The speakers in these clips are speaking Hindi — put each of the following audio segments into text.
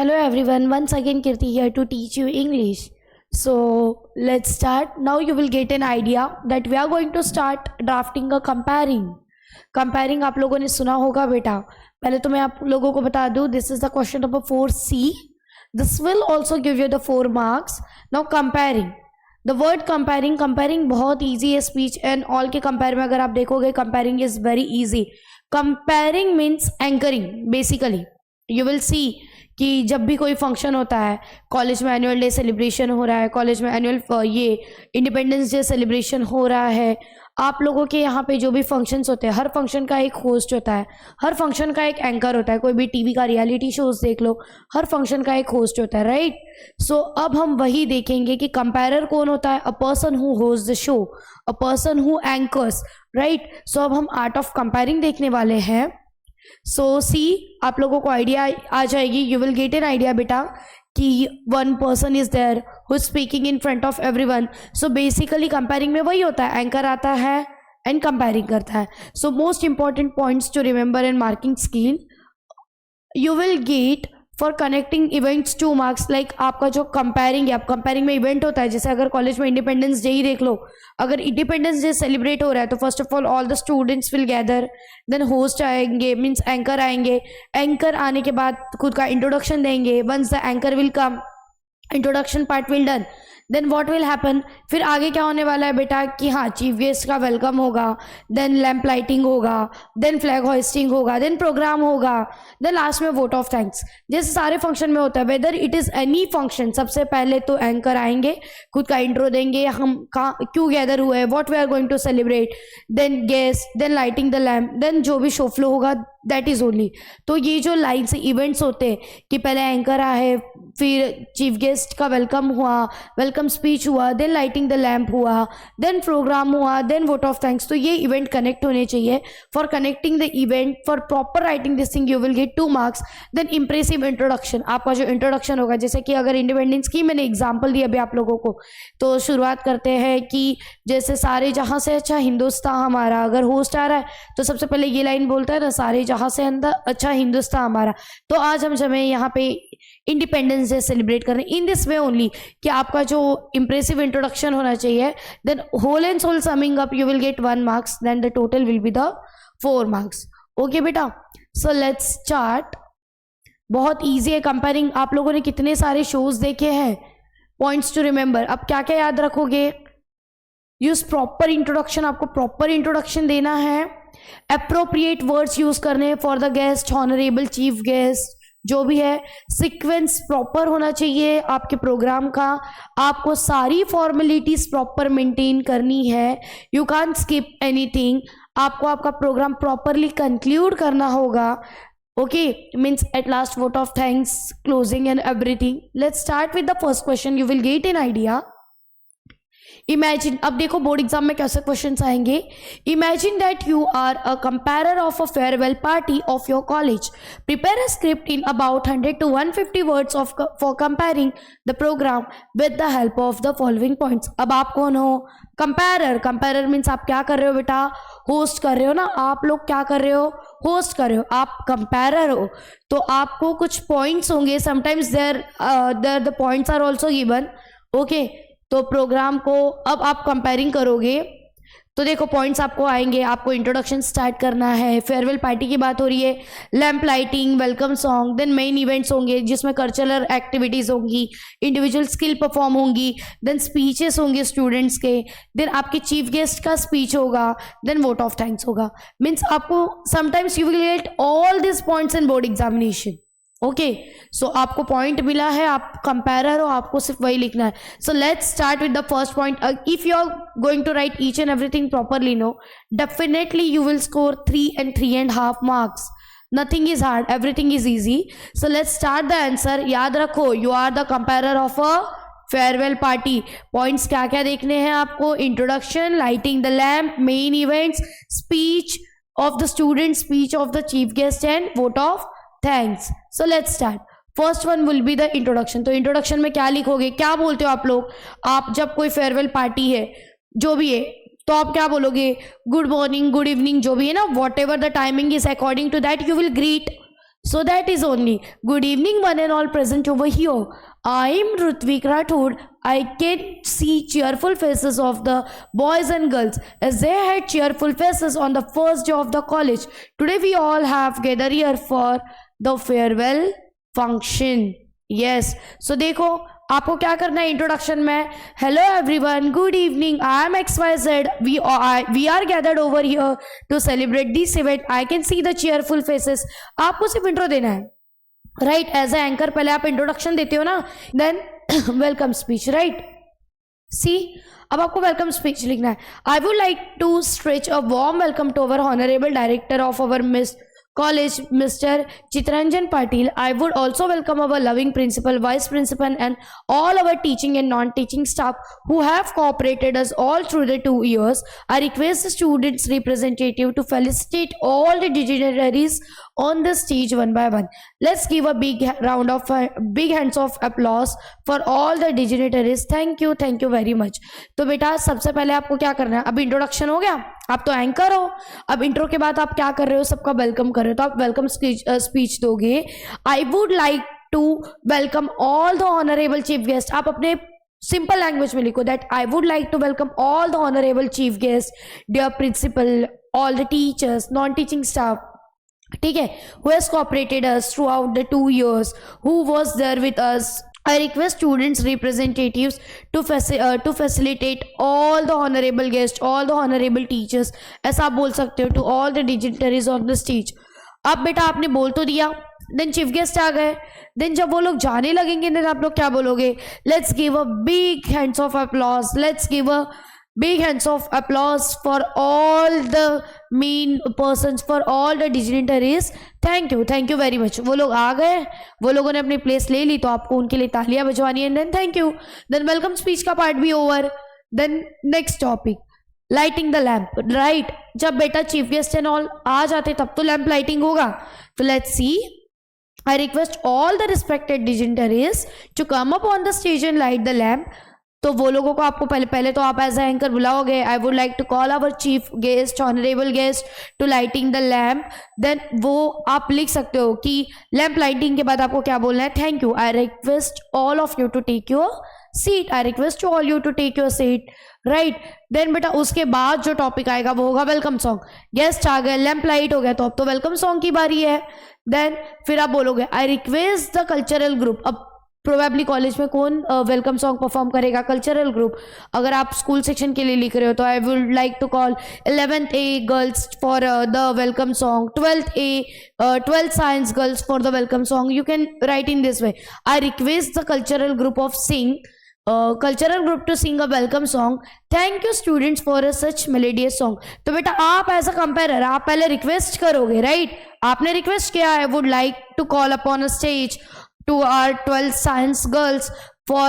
Hello everyone, once again Kirti here to teach you English. So let's start. Now you will get an idea that we are going to start drafting a comparing. Comparing आप लोगों ने सुना होगा बेटा. पहले तो मैं आप लोगों को बता दूं, this is the question number 4C. This will also give you the 4 marks. Now comparing. The word comparing बहुत easy है. Speech and all के compare में अगर आप देखोगे comparing is very easy. Comparing means anchoring basically. You will see कि जब भी कोई फंक्शन होता है, कॉलेज में एनुअल डे सेलिब्रेशन हो रहा है, कॉलेज में एनुअल ये इंडिपेंडेंस डे सेलिब्रेशन हो रहा है, आप लोगों के यहाँ पे जो भी फंक्शंस होते हैं, हर फंक्शन का एक होस्ट होता है, हर फंक्शन का एक एंकर होता है. कोई भी टीवी का रियलिटी शोज देख लो, हर फंक्शन का एक होस्ट होता है, राइट. सो अब हम वही देखेंगे कि कंपेरर कौन होता है. A person who host the show, a person who anchors, right. So अब हम आर्ट ऑफ कंपेयरिंग देखने वाले हैं. सो सी आप लोगों को आइडिया आ जाएगी. You will get an idea बेटा कि one person is there who is speaking in front of everyone. So basically compering में वही होता है, एंकर आता है एंड कंपेयरिंग करता है. So most important points to remember in marking skill, you will get for connecting events 2 marks. Like आपका जो कंपेयरिंग है, आप कंपेयरिंग में इवेंट होता है, जैसे अगर कॉलेज में इंडिपेंडेंस डे ही देख लो, अगर इंडिपेंडेंस डे सेलिब्रेट हो रहा है तो first of all the students will gather, then host आएंगे मीन्स एंकर आएंगे, एंकर आने के बाद खुद का इंट्रोडक्शन देंगे. Once the anchor will come, introduction part will done, then what will happen. फिर आगे क्या होने वाला है बेटा कि हाँ चीफ गेस्ट का वेलकम होगा, देन लैंप लाइटिंग होगा, देन फ्लैग होइस्टिंग होगा, देन प्रोग्राम होगा, देन लास्ट में वोट ऑफ थैंक्स. जैसे सारे फंक्शन में होता है, whether it is any function, सबसे पहले तो एंकर आएंगे, खुद का इंट्रो देंगे, हम कहाँ क्यों गैदर हुए, what we are going to celebrate, then guest, then lighting the lamp, then जो भी शो फ्लो होगा दैट इज ओनली. तो ये जो लाइन से इवेंट्स होते हैं कि पहले एंकर आए, फिर चीफ गेस्ट का वेलकम हुआ, वेलकम स्पीच हुआ, देन लाइटिंग द लैम्प हुआ, देन प्रोग्राम हुआ, देन वोट ऑफ थैंक्स. तो ये इवेंट कनेक्ट होने चाहिए. For connecting the event, for proper writing this thing, you will get 2 marks. Then impressive introduction, आपका जो इंट्रोडक्शन होगा, जैसे कि अगर इंडिपेंडेंस की मैंने एग्जाम्पल दी अभी आप लोगों को, तो शुरुआत करते हैं कि जैसे सारे जहाँ से अच्छा हिंदुस्तान हमारा, अगर होस्ट आ रहा है तो सबसे पहले ये लाइन बोलता है ना, सारे जहाँ से अंदर अच्छा हिंदुस्तान हमारा. तो आज हम जब यहाँ पे इंडिपेंडेंस डे सेलिब्रेट कर रहे हैं इन दिस वे ओनली कि आपका जो इंप्रेसिव इंट्रोडक्शन होना चाहिए. Then whole and soul summing up, you will get 1 marks, then the total will be the 4 marks. Okay बेटा, सो लेट्स स्टार्ट. बहुत ईजी है कंपेयरिंग. आप लोगों ने कितने सारे शोज देखे हैं. पॉइंट्स टू रिमेंबर, अब क्या क्या याद रखोगे. यूज प्रॉपर इंट्रोडक्शन, आपको प्रॉपर इंट्रोडक्शन देना है. अप्रोप्रिएट वर्ड्स यूज करने for the guest, honourable chief guest, जो भी है. सीक्वेंस प्रॉपर होना चाहिए आपके प्रोग्राम का. आपको सारी फॉर्मेलिटीज प्रॉपर मेंटेन करनी है. You can't skip anything. आपको आपका प्रोग्राम प्रॉपरली कंक्लूड करना होगा. Okay, means at last vote of thanks, closing and everything. Let's start with the first question. You will get an idea. Imagine, अब देखो बोर्ड एग्जाम में कैसे क्वेश्चंस आएंगे. Imagine that you are a comperer of a farewell party of your college. Prepare a script in about 100 to 150 words of for comparing the programme with the help of the following points. अब आप कौन हो. कंपेरर. कंपेरर मीन्स आप क्या कर रहे हो बेटा, होस्ट कर रहे हो ना. आप लोग क्या कर रहे हो, होस्ट कर रहे हो. आप कंपेरर हो तो आपको कुछ पॉइंट्स होंगे. Sometimes there the points are also given. Okay, तो प्रोग्राम को अब आप कंपेयरिंग करोगे तो देखो पॉइंट्स आपको आएंगे. आपको इंट्रोडक्शन स्टार्ट करना है. फेयरवेल पार्टी की बात हो रही है. Lamp lighting, welcome song, then main events होंगे जिसमें कल्चरल एक्टिविटीज होंगी, इंडिविजुअल स्किल परफॉर्म होंगी, देन स्पीचेस होंगे स्टूडेंट्स के, देन आपके चीफ गेस्ट का स्पीच होगा, देन वोट ऑफ थैंक्स होगा. मीन्स आपको sometimes you will get all this points in board examination. Okay, so आपको पॉइंट मिला है, आप कंपेरर हो, आपको सिर्फ वही लिखना है. So let's start with the first point. If you are going to write each and everything properly, no definitely you will score 3 and 3.5 marks. Nothing is hard, everything is easy. So let's start the answer. याद रखो, you are the comparer of a farewell party. Points क्या क्या देखने हैं आपको. Introduction, lighting the lamp, main events, speech of the student, speech of the chief guest and vote of thanks. So let's start. First one will be the introduction. तो इंट्रोडक्शन में क्या लिखोगे, क्या बोलते हो आप लोग. आप जब कोई फेयरवेल पार्टी है जो भी है तो आप क्या बोलोगे, गुड मॉर्निंग, गुड इवनिंग, जो भी है ना, whatever the timing is according to that you will greet So that is only. Good evening, one and all present over here. I am Rutvik Rathod. I can see cheerful faces of the boys and girls as they had cheerful faces on the first day of the college. Today we all have gathered here for the farewell function. Yes. So देखो आपको क्या करना है इंट्रोडक्शन में. Hello everyone, good evening, I am XYZ. We are gathered over here to celebrate this event. I can see the cheerful faces. आपको सिर्फ इंट्रो देना है, राइट. एज ए एंकर पहले आप इंट्रोडक्शन देते हो ना, then welcome speech, right. See, अब आपको वेलकम स्पीच लिखना है. I would like to stretch a warm welcome to our honourable director of our miss college, Mr. Chitranjan Patil. I would also welcome our loving principal, vice principal and all our teaching and non-teaching staff who have cooperated us all through the 2 years. I request the students representative to felicitate all the dignitaries on the stage one by one. Let's give a big big hands of applause for all the dignitaries. Thank you very much. तो बेटा सबसे पहले आपको क्या करना है, अब इंट्रोडक्शन हो गया, आप तो एंकर हो. अब इंट्रो के बाद आप क्या कर रहे हो, सबका वेलकम कर रहे हो, तो आप वेलकम स्पीच दोगे. I would like to welcome all the honourable chief guest. आप अपने सिंपल लैंग्वेज में लिखो that I would like to welcome all the honourable chief guest, dear principal, all the teachers, non teaching staff, ठीक है, who has cooperated us throughout the 2 years, who was there with us. I request students representatives to facilitate all the honorable guests, all the honorable teachers. ऐसा आप बोल सकते हो, to all the dignitaries on the stage. अब बेटा आपने बोल तो दिया, देन चीफ गेस्ट आ गए, देन जब वो लोग जाने लगेंगे देन आप लोग क्या बोलोगे, let's give a big hands of applause, let's give a big hands of applause for all the main persons, for all the dignitaries. Thank you very much. वो लोग आ गए, वो लोगों ने अपनी प्लेस ले ली, तो आपको उनके लिए तालियां बजवानी है. Then thank you, then welcome speech का पार्ट भी over. Then next topic, lighting the lamp, right. जब बेटा चीफ गेस्ट एंड ऑल आ जाते तब तो लैम्प लाइटिंग होगा. तो let's see. I request all the respected dignitaries to come up on the stage and light the lamp. तो वो लोगों को आपको पहले तो आप एज ए एंकर बुलाओगे. I would like to call our chief guest, honourable guest to lighting the lamp. Then वो आप लिख सकते हो कि लैम्प लाइटिंग के बाद आपको क्या बोलना है, thank you. I request all of you to take your seat. I request all you to take your seat, right. देन बेटा उसके बाद जो टॉपिक आएगा वो होगा वेलकम सॉन्ग. गेस्ट आ गए, लैम्प लाइट हो गया, तो अब तो वेलकम सॉन्ग की बारी है. देन फिर आप बोलोगे आई रिक्वेस्ट द कल्चरल ग्रुप. अब प्रोबेबली कॉलेज में कौन वेलकम सॉन्ग परफॉर्म करेगा, कल्चरल ग्रुप. अगर आप स्कूल सेक्शन के लिए लिख रहे हो तो I would like to call 11th A girls for the welcome song, 12th science girls for the welcome song. You can write in this way. I request the cultural group of cultural group to sing a welcome song. Thank you students for a such melodious song. तो बेटा आप एज अ कंपेरर आप पहले रिक्वेस्ट करोगे, राइट. आपने रिक्वेस्ट किया, I would like to call upon a stage to our 12th science girls for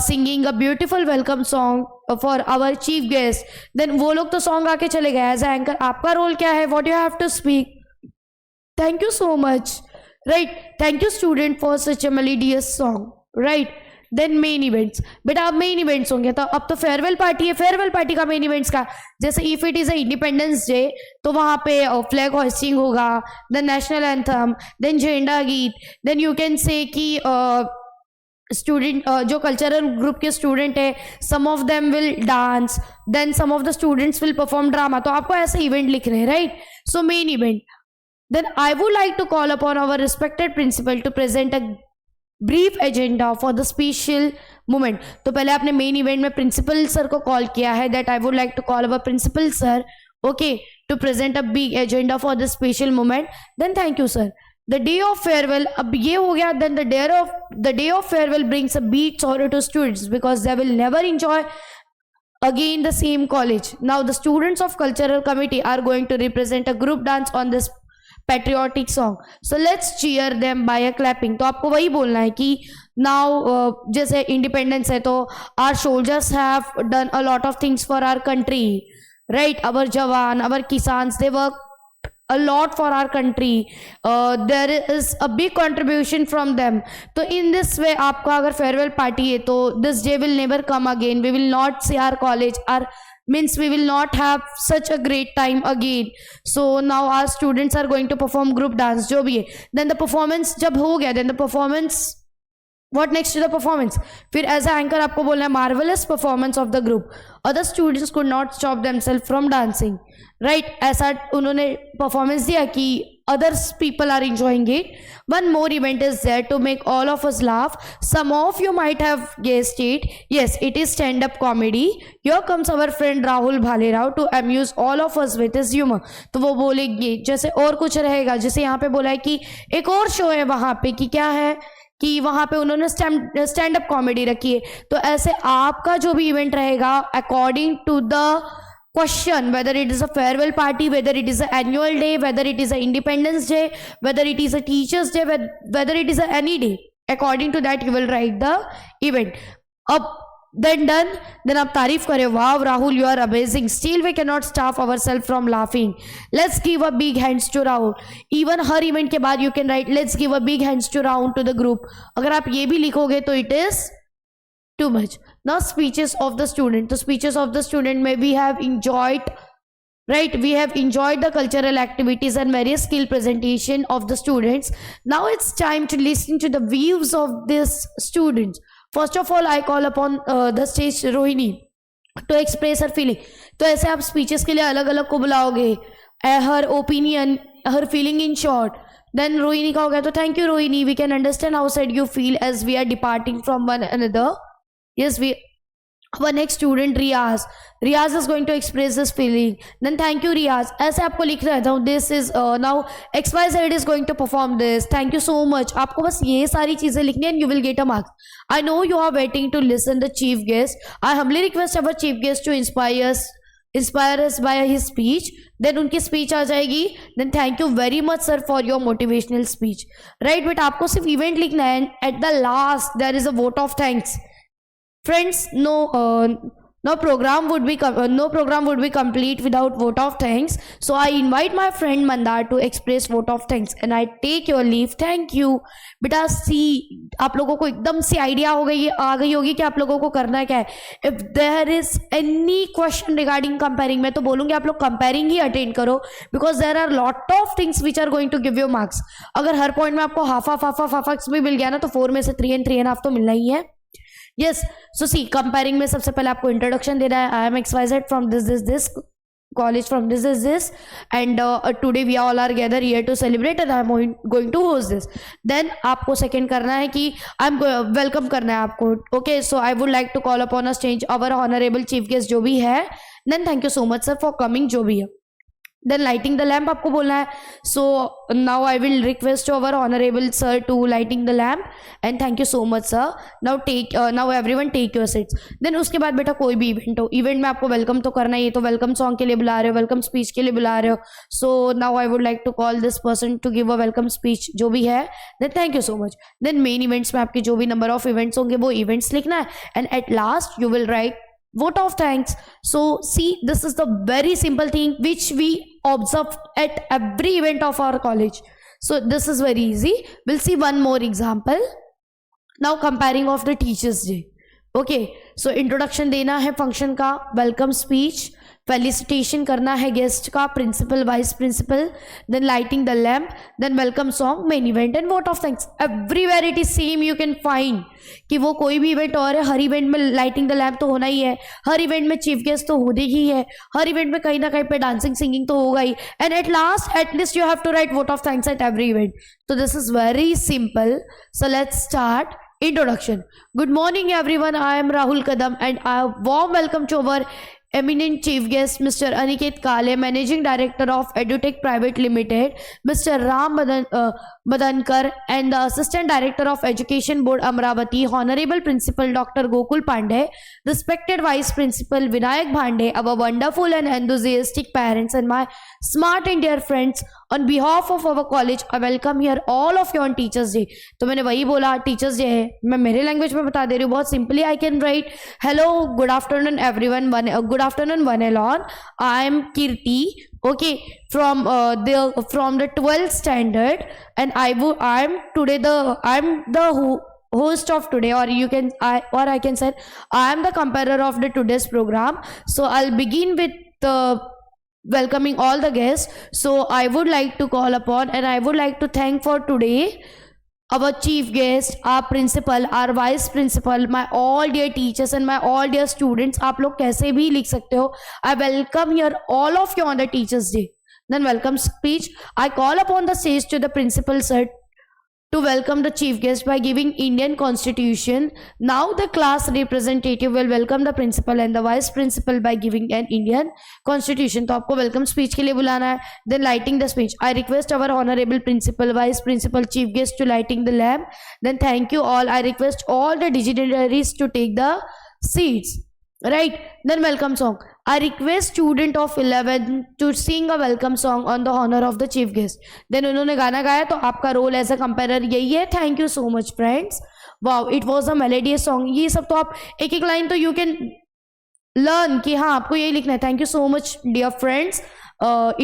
singing a beautiful welcome song for our chief guest. Then वो लोग तो सॉन्ग आके चले गए. एज एंकर आपका रोल क्या है, what you have to speak. Thank you so much, right. Thank you student for such a melodious song, right. Then main events, बेटा अब मेन इवेंट्स होंगे. तो अब तो फेयरवेल पार्टी है, फेयरवेल पार्टी का मेन इवेंट्स का, जैसे if it is a independence day तो वहाँ पे फ्लैग होस्टिंग होगा, देन नेशनल एंथम, देन झंडा गीत. देन यू कैन से कि स्टूडेंट जो कल्चरल ग्रुप के स्टूडेंट है, some of them will dance, then some of the students will perform drama. तो आपको ऐसे इवेंट लिखने हैं, right. So main event. Then I would like to call upon our respected principal to present a brief agenda for the special moment. तो पहले आपने मेन इवेंट में प्रिंसिपल सर को कॉल किया है, that I would like to call our principal sir, okay, to present a big agenda for the special moment. Then thank you sir. The day of farewell, अब ये हो गया. Then the day of farewell brings a bit sorrow to students because they will never enjoy again the same college. Now the students of cultural committee are going to represent a group dance on this patriotic song. So let's cheer them by a clapping. तो आपको वही बोलना है कि now जैसे इंडिपेंडेंस है तो our soldiers have done a lot of things for our country, right. Our jawan, our kisans, they work a lot for our country. There is a big contribution from them. तो in this way आपका अगर फेयरवेल पार्टी है तो this day will never come again. We will not see our college, our means we will not have such a great time again. So now our students are going to perform group dance, जो भी है. Then the performance जब हो गया, then the performance, what next to the performance? फिर as a anchor आपको बोलना है marvelous performance of the group. Other students could not stop themselves from dancing, right? ऐसा उन्होंने performance दिया कि others people are enjoying it. One more event is there to make all of us laugh. Some of you might have guessed it. Yes, it is stand-up comedy. Here comes our friend Rahul Bhalerao to amuse all of us with his humor. तो वो बोलेंगे जैसे और कुछ रहेगा, जैसे यहाँ पे बोला है कि एक और शो है वहाँ पे कि क्या है कि वहाँ पे उन्होंने स्टैंड अप कॉमेडी रखी है. तो ऐसे आपका जो भी इवेंट रहेगा according to the question, whether it is a farewell party, whether it is an annual day, whether it is a independence day, whether it is a teachers day, whether it is a any day, according to that you will write the event. Up then done, then आप तारीफ करें, wow Rahul, you are amazing, still we cannot stop ourselves from laughing. Let's give a big hands to Rahul. Even her event के बाद you can write let's give a big hands to Rahul to the group. अगर आप ये भी लिखोगे तो it is too much. Now speeches of the student. The speeches of the student may we have enjoyed, right? We have enjoyed the cultural activities and various skill presentation of the students. Now it's time to listen to the views of these students. First of all, I call upon the stage Rohini to express her feeling. तो ऐसे आप speeches के लिए अलग अलग को बुलाओगे. Her opinion, her feeling in short. Then Rohini का हो गया तो thank you Rohini. We can understand how sad you feel as we are departing from one another. Yes, our next student Riaz. Riaz is going to express this feeling. Then thank you Riaz. ऐसे आपको लिख रहा था. This is now XYZ is going to perform this. Thank you so much. आपको बस ये सारी चीजें लिखनी है and you will get a mark. I know you are waiting to listen the chief guest. I humbly request our chief guest to inspire us by his speech. Then उनकी speech आ जाएगी. Then thank you very much sir for your motivational speech. Right, but आपको सिर्फ event लिखना है. At the last there is a vote of thanks. Friends, no program would be complete without vote of thanks. So I invite my friend Mandar to express vote of thanks and I take your leave. Thank you. बेटा सी आप लोगों को एकदम से आइडिया आ गई होगी कि आप लोगों को करना क्या है. If there is any question regarding comparing, मैं तो बोलूँगी आप लोग comparing ही अटेंड करो because there are lot of things which are going to give you marks. अगर हर पॉइंट में आपको हाफ भी मिल गया ना तो 4 में से 3 and 3.5 तो मिलना ही है. Yes, so see, comparing में सबसे पहले आपको introduction देना है. I am XYZ from this college from this and today we all are gathered here to celebrate and I am going to host this. Then आपको second करना है कि welcome करना है आपको. Okay, so I would like to call upon a stage our honorable chief guest जो भी है. Then thank you so much sir for coming जो भी है. Then lighting the lamp आपको बोलना है. So now I will request our honorable sir to lighting the lamp and thank you so much sir. Now everyone take your seats. Then उसके बाद बेटा कोई भी इवेंट हो, इवेंट में आपको वेलकम तो करना ही है. तो वेलकम सॉन्ग के लिए बुला रहे हो, वेलकम स्पीच के लिए बुला रहे हो. So now I would like to call this person to give a welcome speech जो भी है. Then thank you so much. Then main events में आपके जो भी number of events होंगे वो events लिखना है and at last you will write vote of thanks. So see, this is the very simple thing which we observe at every event of our college. So this is very easy. We'll see one more example. Now comparing of the teachers day. Okay, so introduction देना है function का, welcome speech, felicitation करना है गेस्ट का, principal vice principal, then lighting the lamp, then welcome song, main event and vote of thanks. Everywhere it is same. You can find कि वो कोई भी इवेंट और है, हर इवेंट में लाइटिंग द लैम्प तो होना ही है, हर इवेंट में चीफ गेस्ट तो होने ही है, हर इवेंट में कहीं ना कहीं पे डांसिंग सिंगिंग तो होगा ही, and at last at least you have to write vote of thanks at every event. So this is very simple. So let's start. Introduction. Good morning everyone. I am Rahul Kadam and a warm welcome to our eminent chief guest Mr. Aniket Kale, Managing Director of EduTech Private Limited, Mr. Ram Badankar and the Assistant Director of Education Board Amravati, Honorable Principal Dr. Gokul Pandey, respected Vice Principal Vinayak Bhande, our wonderful and enthusiastic parents and my smart and dear friends. On behalf of our college, I welcome here all of you on Teachers Day. तो मैंने वही बोला Teachers Day है, मैं मेरे लैंग्वेज में बता दे रही हूँ. बहुत simply I can write hello good afternoon everyone, good afternoon one and all. I am Kirti, okay, from the 12th standard, and I'm the host of today, or I can say I am the comparer of the today's program. So I'll begin with welcoming all the guests. So I would like to call upon and I would like to thank for today our chief guest, our principal, our vice principal, my all dear teachers and my all dear students. आप लोग कैसे भी लिख सकते हो. I welcome here all of you on the Teachers Day. Then welcome speech. I call upon the stage to the principal sir to welcome the chief guest by giving Indian Constitution. Now the class representative will welcome the principal and the vice principal by giving an Indian Constitution. तो आपको welcome speech के लिए बुलाना है. Then lighting the speech. I request our honorable principal, vice principal, chief guest to lighting the lamp. Then thank you all. I request all the dignitaries to take the seats. Right. Then welcome song. I request student of 11 to sing a welcome song on the honor of the chief guest. Then उन्होंने गाना गाया तो आपका रोल एज अ कंपेरर यही है. Thank you so much friends. Wow, it was a melodious song. ये सब तो आप एक एक लाइन तो यू कैन लर्न कि हाँ आपको यही लिखना है. Thank you so much dear friends.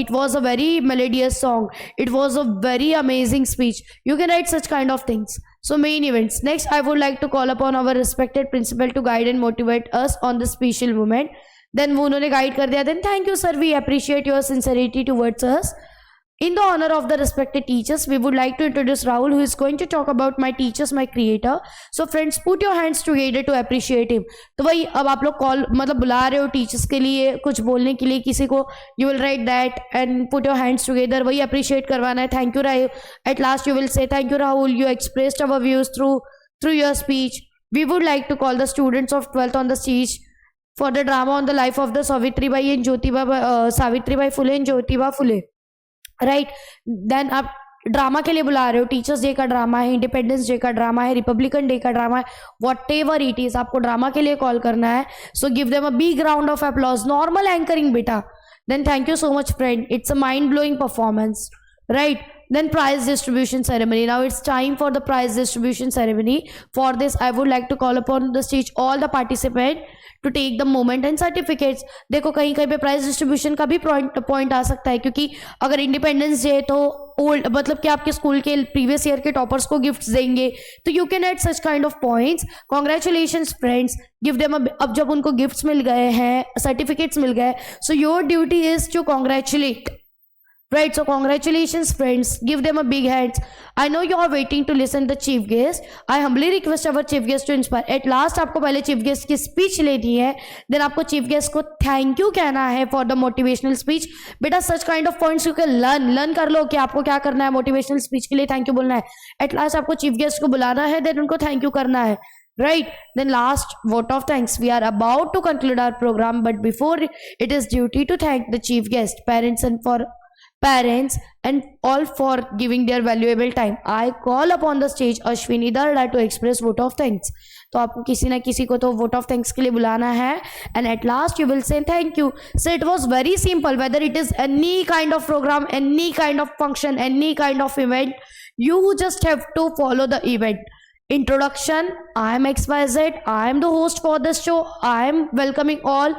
It was a very melodious song. It was a very amazing speech. You can write such kind of things. So main events. Next, I would like to call upon our respected principal to guide and motivate us on this special moment. Then वो उन्होंने guide कर दिया. Then thank you sir. We appreciate your sincerity towards us. In the honor of the respected teachers, we would like to introduce Rahul, who is going to talk about my teachers, my creator. So friends, put your hands together to appreciate him. तो वही अब आप लोग कॉल मतलब बुला रहे हो टीचर्स के लिए कुछ बोलने के लिए किसी को. You will write that and put your hands together. वही appreciate करवाना है. Thank you Rahul. At last you will say thank you Rahul. You expressed our views through your speech. We would like to call the students of 12th on the stage for the drama on the life of the Savitribai Phule and Jyotiba Phule. Right. Then आप ड्रामा के लिए बुला रहे हो. टीचर्स डे का ड्रामा है, इंडिपेंडेंस डे का ड्रामा है, रिपब्लिकन डे का ड्रामा है, वॉट एवर इट इज आपको ड्रामा के लिए कॉल करना है. So give them a big round of applause. Normal anchoring बेटा. Then thank you so much friend. It's a mind blowing performance. Right. Then prize distribution ceremony. Now it's time for the prize distribution ceremony. For this, I would like to call upon the stage all the participants to take the moment and certificates. देखो कहीं कहीं पे प्राइज डिस्ट्रीब्यूशन का भी पॉइंट आ सकता है क्योंकि अगर इंडिपेंडेंस डे तो ओल्ड मतलब कि आपके स्कूल के प्रीवियस ईयर के टॉपर्स को गिफ्ट्स देंगे तो you can add such kind of points. Congratulations friends. Give them. अब जब उनको गिफ्ट्स मिल गए हैं, सर्टिफिकेट्स मिल गए, so your duty is to congratulate. Right, so congratulations friends. Give them a big hands. I know you are waiting to listen the chief guest. I humbly request our chief guest to inspire. At last आपको पहले chief guest की speech लेनी है. Then आपको chief guest को thank you कहना है for the motivational speech. बेटा such kind of points you can learn कर लो कि आपको क्या करना है. motivational speech के लिए thank you बोलना है. At last आपको chief guest को बुलाना है, then उनको thank you करना है. Right. Then last vote of thanks. We are about to conclude our program, but before it is duty to thank the chief guest, parents and all for giving their valuable time. I call upon the stage Ashwini Darda to express vote of thanks. तो आपको किसी ना किसी को तो vote of thanks के लिए बुलाना है. And at last you will say thank you. So it was very simple. Whether it is any kind of program, any kind of function, any kind of event, you just have to follow the event. Introduction. I am XYZ. I am the host for this show. I am welcoming all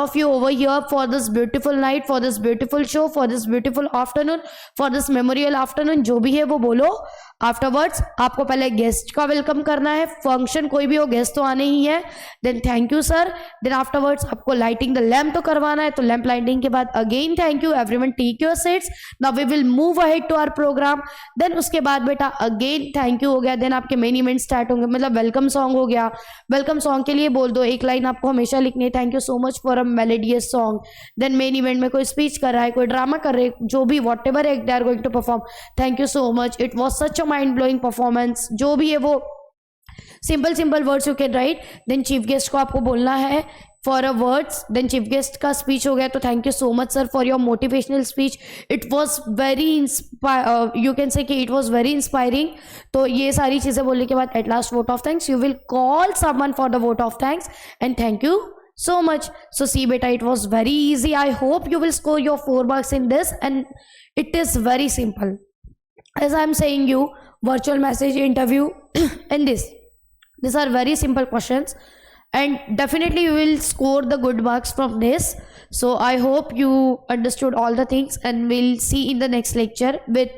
of you over here for this beautiful night, for this beautiful show, for this beautiful afternoon, for this memorial afternoon. जो भी है वो बोलो. आफ्टरवर्ड्स आपको पहले गेस्ट का वेलकम करना है. फंक्शन कोई भी हो, गेस्ट तो आने ही है. Then thank you sir. Then afterwards आपको लाइटिंग द लैम्प तो करवाना है. तो लैम्प लाइटिंग के बाद again thank you. Everyone take your seats. Now we will move ahead to our programme. Then उसके बाद बेटा अगेन थैंक यू हो गया. देन आपके मेन इवेंट स्टार्ट होंगे. मतलब वेलकम सॉन्ग हो गया. वेलकम सॉन्ग के लिए बोल दो एक लाइन आपको हमेशा लिखनी है. Thank you so much for a melodious song. Then main event में कोई स्पीच कर रहा है, कोई ड्रामा कर रहे, जो भी whatever they are going to perform. Thank you so much. It was such a mind blowing performance. जो भी है वो simple words you can write. Then chief guest को आपको बोलना है for a words. Then chief guest का स्पीच हो गया. तो thank you so much sir for your motivational speech. It was very you can say कि इट वॉज वेरी इंस्पायरिंग. तो ये सारी चीज़ें बोलने के बाद eight last vote of thanks. You will call someone for the vote of thanks and thank you so much. So see beta, it was very easy. I hope you will score your 4 marks in this, and it is very simple. As I am saying you, virtual message interview and these are very simple questions and definitely you will score the good marks from this. So I hope you understood all the things, and we'll see in the next lecture with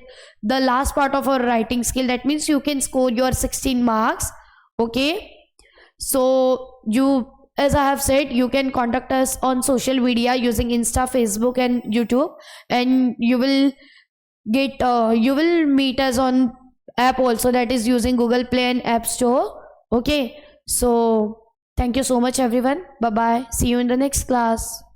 the last part of our writing skill. That means you can score your 16 marks. Okay, so you, as I have said, you can contact us on social media using Insta, Facebook and YouTube, and you will get you will meet us on app also, that is using Google Play and App Store. Okay, so thank you so much everyone. Bye bye, see you in the next class.